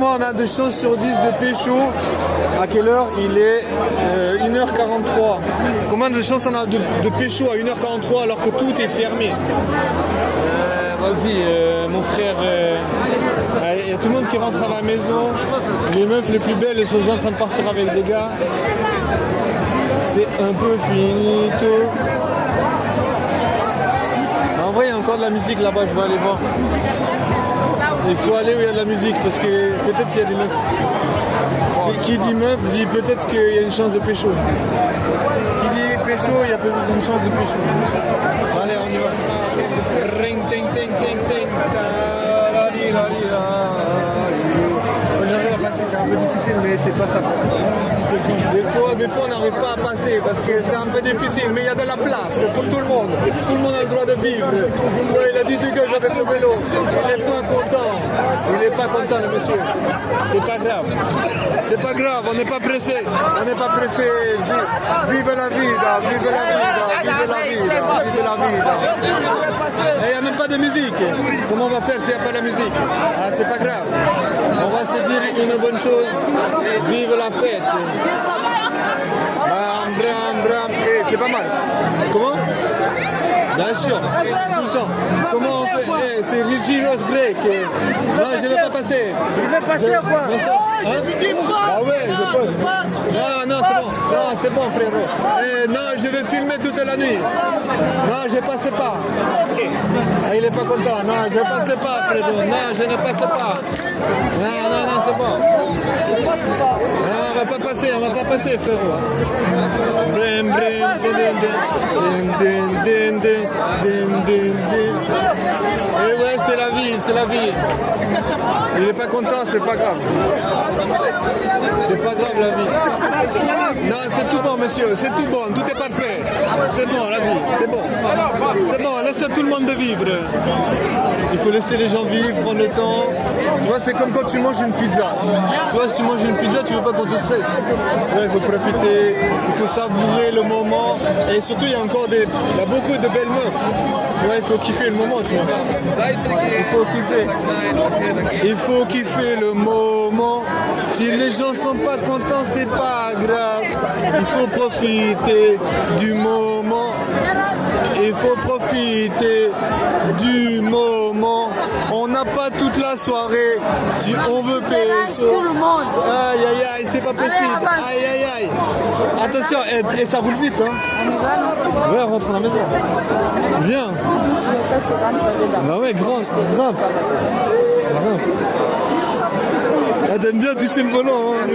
franchement, on a de chances sur 10 de pécho. À quelle heure? Il est 1h43. Combien de chances on a de pécho à 1h43 alors que tout est fermé? Vas-y, mon frère. Il y a tout le monde qui rentre à la maison. Les meufs les plus belles, elles sont déjà en train de partir avec des gars. C'est un peu finito. En vrai, il y a encore de la musique là-bas, je vais aller voir. Il faut aller où il y a de la musique parce que peut-être qu'il y a des meufs. Qui dit meuf dit peut-être qu'il y a une chance de pécho. Qui dit pécho, il y a peut-être une chance de pécho. Allez, on y va. Ring, ting, ting, ting, ting. J'arrive à passer, c'est un peu difficile, mais c'est pas ça. Des fois on n'arrive pas à passer parce que c'est un peu difficile, mais il y a de la place pour tout le monde. Tout le monde a le droit de vivre. Ouais, il a dit dégage avec le vélo. Il n'est pas content. Il n'est pas content, le monsieur. C'est pas grave. C'est pas grave, on n'est pas pressé. On n'est pas pressé. Vive la vie, vive la vie, vive la vie, vive la vie. Et il n'y a même pas de musique. Comment on va faire s'il n'y a pas de musique? Ah, c'est pas grave. On va se dire une bonne chose. Vive la fête. Bram, bram, bram. Eh, c'est pas mal. Comment? Bien sûr, tout le temps. Comment on fait? Eh, c'est Rigiros grec. Non, je ne vais pas passer. Il veut passer ou quoi? Ah ouais, je passe. Non, c'est bon. Non, c'est bon, frérot. Eh, non, je vais filmer toute la nuit. Non, je ne passe pas. Ah, il n'est pas content. Non, je ne passe pas, frérot. Non, je ne passe pas. Non, c'est bon. Non, on va pas passer, frérot. Brim, brim, din, din. Et ouais, c'est la vie. Il est pas content, c'est pas grave. C'est pas grave la vie. Non, c'est tout bon, monsieur, c'est tout bon, tout est parfait. C'est bon, la vie, c'est bon. C'est bon, laisse à tout le monde de vivre. Il faut laisser les gens vivre, prendre le temps. Tu vois, c'est comme quand tu manges une pizza. Tu vois, si tu manges une pizza, tu veux pas qu'on te stresse. Ouais, il faut profiter, il faut savourer le moment. Et surtout, il y a beaucoup de belles meufs. Ouais, il faut kiffer le moment, tu vois. Il faut kiffer le moment. Si les gens sont pas contents, c'est pas grave. Il faut profiter du moment. Il faut profiter du moment. On n'a pas toute la soirée si on veut payer. Tout le monde. Aïe, aïe, aïe, c'est pas possible. Aïe, aïe, aïe. Attention, et ça roule vite, hein. Ouais, on rentre à la maison. Viens. Bah ouais, grave. Elle aime bien toucher le volant. Hein.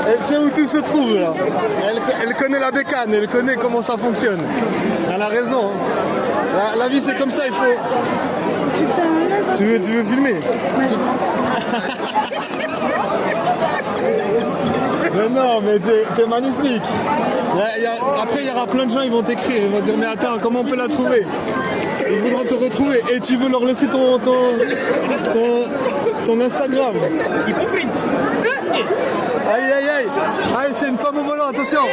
Elle sait où tout se trouve là. Elle connaît la bécane, elle connaît comment ça fonctionne. Elle a raison. Hein. La vie c'est comme ça, il faut. Tu veux filmer? Mais non, mais t'es magnifique. Après, il y aura plein de gens, ils vont t'écrire, ils vont dire mais attends, comment on peut la trouver? Ils voudront te retrouver et tu veux leur laisser ton Instagram. Aïe, aïe, aïe. Aïe, c'est une femme au volant, attention.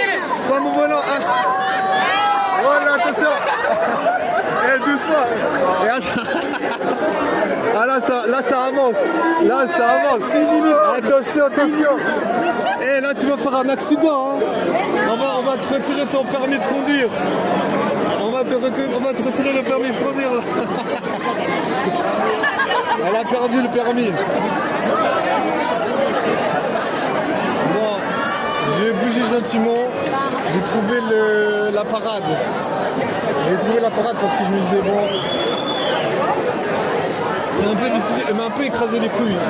Femme au volant. Ah. Voilà, attention. Et doucement. Et ah, là, ça avance. Là, ça avance. Attention. Et là, tu vas faire un accident. Hein. On va te retirer ton permis de conduire. On va te retirer le permis de conduire. Elle a perdu le permis. Bon, je vais bouger gentiment. J'ai trouvé la parade. J'ai trouvé la parade parce que je me disais bon. C'est un peu difficile. Elle m'a un peu écrasé les couilles.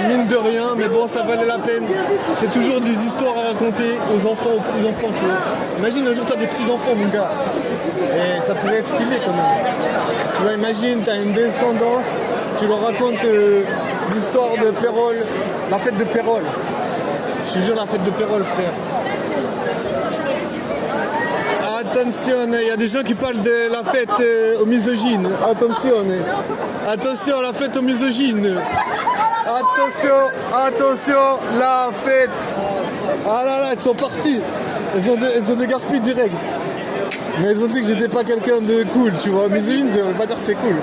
Mine de rien, mais bon, ça valait la peine. C'est toujours des histoires à raconter aux enfants, aux petits-enfants, tu vois. Imagine un jour, tu as des petits-enfants, mon gars. Et ça pourrait être stylé quand même. Tu vois, imagine, tu as une descendance, tu leur racontes l'histoire de Pérol, la fête de Pérol. Je te jure, la fête de Pérol, frère. Attention, il y a des gens qui parlent de la fête aux misogynes. Attention, la fête aux misogynes. Attention, la fête. Ah là là, elles sont parties. Elles ont dégarpi direct. Mais ils ont dit que j'étais pas quelqu'un de cool, tu vois. Misogyne, ça veut pas dire que c'est cool.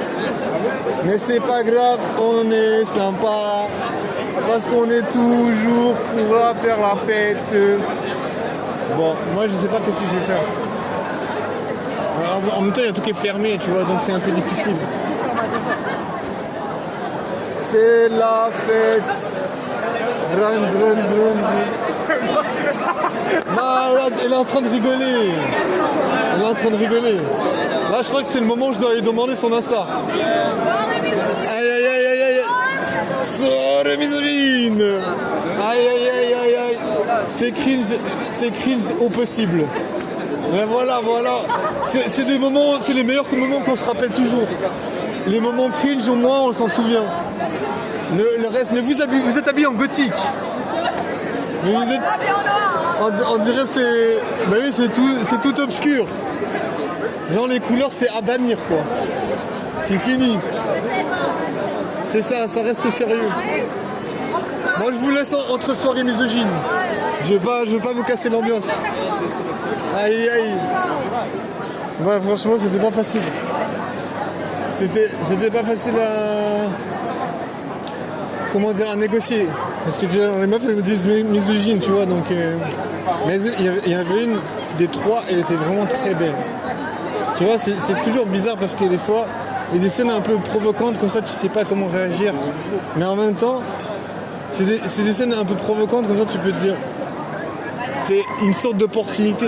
Mais c'est pas grave, on est sympa. Parce qu'on est toujours pour faire la fête. Bon, moi je sais pas qu'est-ce que je vais faire. En même temps, il y a tout qui est fermé, tu vois, donc c'est un peu difficile. C'est la fête. Run, run, run. Malade, elle est en train de rigoler. Elle est en train de rigoler. Là, je crois que c'est le moment où je dois lui demander son Insta. Aïe, aïe, aïe, aïe, aïe. Sors misogyne. Aïe, aïe, aïe, aïe, aïe. C'est cringe au possible. Mais voilà. C'est des moments, c'est les meilleurs moments qu'on se rappelle toujours. Les moments cringe, au moins, on s'en souvient. Le reste, mais vous êtes habillé en gothique. Mais vous êtes... On dirait c'est... Bah oui, c'est tout obscur. Genre les couleurs, c'est à bannir, quoi. C'est fini. C'est ça reste sérieux. Moi, je vous laisse entre soirées misogynes. Je veux pas vous casser l'ambiance. Aïe, aïe. Ouais, franchement, c'était pas facile. C'était pas facile à... Comment dire, à négocier. Parce que déjà, les meufs, elles me disent misogyne, tu vois, donc... Mais il y avait une des trois, elle était vraiment très belle. Tu vois, c'est toujours bizarre parce que des fois, il y a des scènes un peu provocantes, comme ça, tu sais pas comment réagir. Mais en même temps, c'est des scènes un peu provocantes, comme ça, tu peux te dire... C'est une sorte d'opportunité.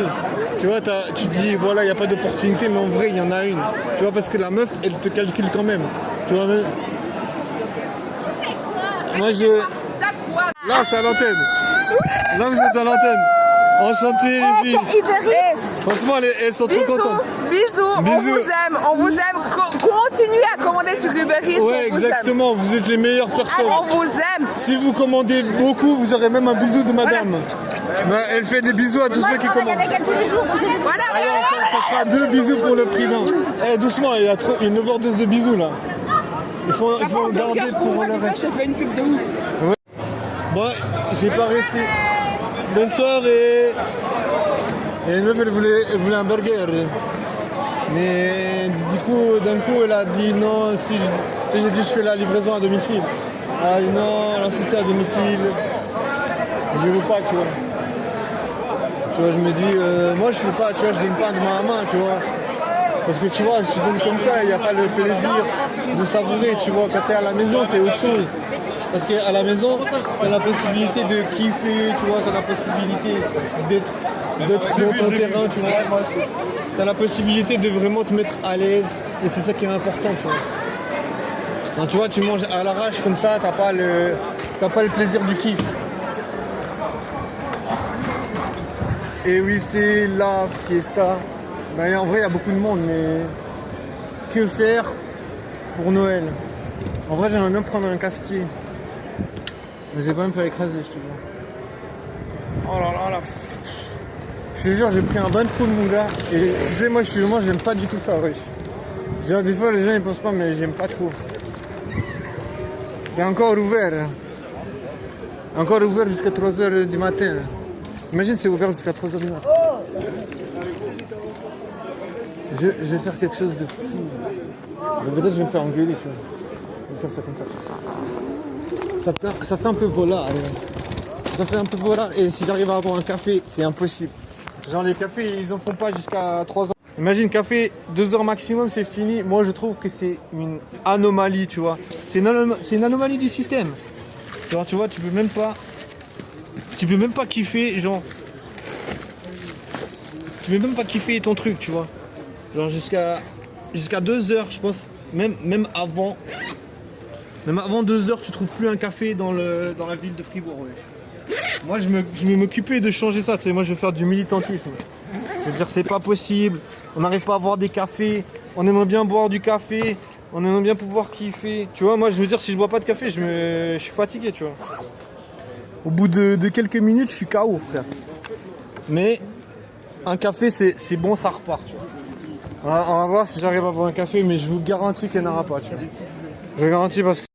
Tu vois, tu te dis, voilà, il n'y a pas d'opportunité, mais en vrai, il y en a une. Tu vois, parce que la meuf, elle te calcule quand même. Tu vois, même... Moi, Là, c'est à l'antenne. Là, vous êtes à l'antenne. Enchanté, les filles. Franchement, elles sont trop contentes. Bisous, on vous aime. Continuez à commander sur Uber Eats. Ouais, exactement, vous êtes les meilleures personnes. On vous aime. Si vous commandez beaucoup, vous aurez même un bisou de madame. Bah, elle fait des bisous à tous ceux qui commandent. Voilà. Alors, ça fera 2 bisous pour le prix d'un. Eh, doucement, il y a une overdose de bisous là. Il faut garder pour le reste. Ça fait une pub de ouf. Ouais. Bon, j'ai pas resté. Bonne soirée. Et une meuf, elle voulait un burger. Mais du coup, d'un coup, elle a dit non, si j'ai dit je fais la livraison à domicile. Elle a dit non, alors si c'est à domicile, je veux pas, tu vois. Tu vois, je me dis, moi je fais pas, tu vois, je donne pas de main à main, tu vois. Parce que tu vois, je te donne comme ça, il n'y a pas le plaisir de savourer, tu vois. Quand tu es à la maison, c'est autre chose. Parce qu'à la maison, tu as la possibilité de kiffer, tu vois, tu as la possibilité d'être dans ton terrain, tu vois. Tu as la possibilité de vraiment te mettre à l'aise, et c'est ça qui est important, tu vois. Donc, tu vois, tu manges à l'arrache comme ça, t'as pas le plaisir du kiff. Et oui, c'est la fiesta. Ben, en vrai, il y a beaucoup de monde, mais que faire pour Noël? En vrai, j'aimerais bien prendre un cafetier. Mais je vais pas me faire écraser, je te jure. Oh là là là. Je te jure, j'ai pris un bain de foule, mon gars. Et tu sais, moi, j'aime pas du tout ça, wesh. Genre, des fois, les gens, ils pensent pas, mais j'aime pas trop. C'est encore ouvert. Hein. Encore ouvert jusqu'à 3h du matin. Imagine, c'est ouvert jusqu'à 3h du matin. Je vais faire quelque chose de fou. Peut-être je vais me faire engueuler, tu vois. Je vais faire ça comme ça. Ça fait un peu volard. Ça fait un peu volard. Et si j'arrive à avoir un café, c'est impossible. Genre les cafés, ils en font pas jusqu'à 3h. Imagine, café, 2h maximum, c'est fini. Moi, je trouve que c'est une anomalie, tu vois. C'est une anomalie du système. Genre, tu vois, tu peux même pas kiffer, genre... Tu peux même pas kiffer ton truc, tu vois. Genre jusqu'à 2h, je pense, même avant 2h, tu trouves plus un café dans la ville de Fribourg. Ouais. Moi, je vais m'occuper de changer ça. Tu sais, moi, je vais faire du militantisme. Je veux dire, c'est pas possible. On n'arrive pas à avoir des cafés. On aimerait bien boire du café. On aimerait bien pouvoir kiffer. Tu vois, moi, je veux dire, si je bois pas de café, je suis fatigué, tu vois. Au bout de quelques minutes, je suis KO, frère. Mais un café, c'est bon, ça repart, tu vois. On va voir si j'arrive à avoir un café, mais je vous garantis qu'il n'y en aura pas, tu vois. Je vous garantis parce que